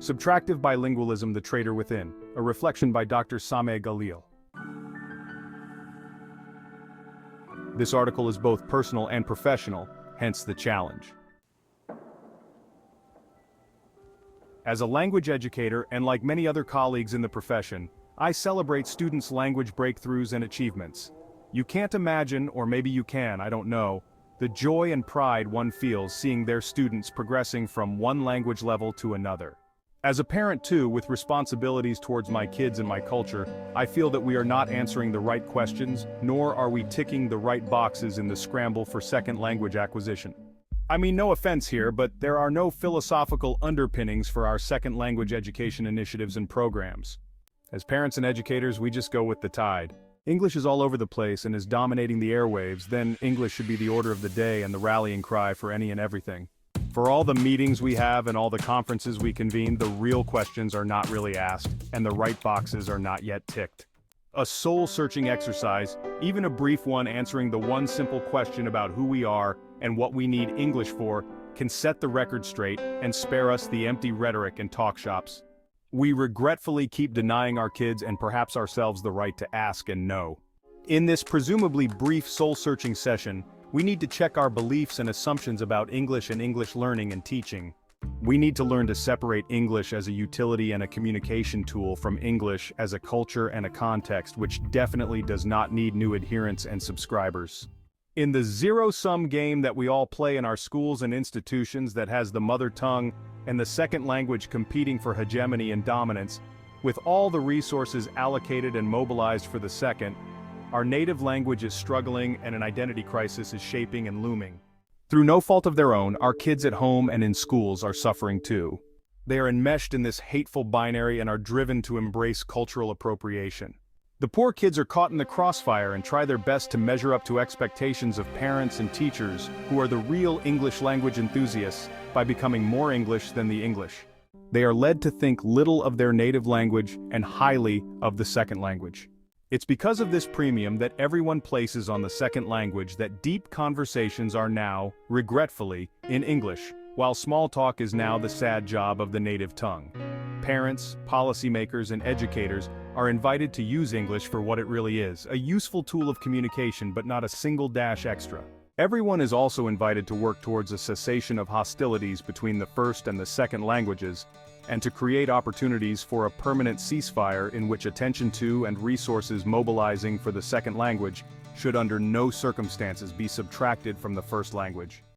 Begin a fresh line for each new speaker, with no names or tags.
Subtractive Bilingualism, The Traitor Within, a reflection by Dr. Sameh A.Galil. This article is both personal and professional, hence the challenge. As a language educator and like many other colleagues in the profession, I celebrate students' language breakthroughs and achievements. You can't imagine, or maybe you can, I don't know, the joy and pride one feels seeing their students progressing from one language level to another. As a parent too, with responsibilities towards my kids and my culture, I feel that we are not answering the right questions, nor are we ticking the right boxes in the scramble for second language acquisition. I mean, no offense here, but there are no philosophical underpinnings for our second language education initiatives and programs. As parents and educators, we just go with the tide. English is all over the place and is dominating the airwaves, then English should be the order of the day and the rallying cry for any and everything. For all the meetings we have and all the conferences we convene, the real questions are not really asked, and the right boxes are not yet ticked. A soul-searching exercise, even a brief one answering the one simple question about who we are and what we need English for, can set the record straight and spare us the empty rhetoric and talk shops. We regretfully keep denying our kids and perhaps ourselves the right to ask and know. In this presumably brief soul-searching session, we need to check our beliefs and assumptions about English and English learning and teaching. We need to learn to separate English as a utility and a communication tool from English as a culture and a context which definitely does not need new adherents and subscribers. In the zero-sum game that we all play in our schools and institutions that has the mother tongue and the second language competing for hegemony and dominance, with all the resources allocated and mobilized for the second, our native language is struggling and an identity crisis is shaping and looming. Through no fault of their own, our kids at home and in schools are suffering too. They are enmeshed in this hateful binary and are driven to embrace cultural appropriation. The poor kids are caught in the crossfire and try their best to measure up to expectations of parents and teachers who are the real English language enthusiasts by becoming more English than the English. They are led to think little of their native language and highly of the second language. It's because of this premium that everyone places on the second language that deep conversations are now, regretfully, in English, while small talk is now the sad job of the native tongue. Parents, policymakers, and educators are invited to use English for what it really is, a useful tool of communication but not a single dash extra. Everyone is also invited to work towards a cessation of hostilities between the first and the second languages, and to create opportunities for a permanent ceasefire in which attention to and resources mobilizing for the second language should under no circumstances be subtracted from the first language.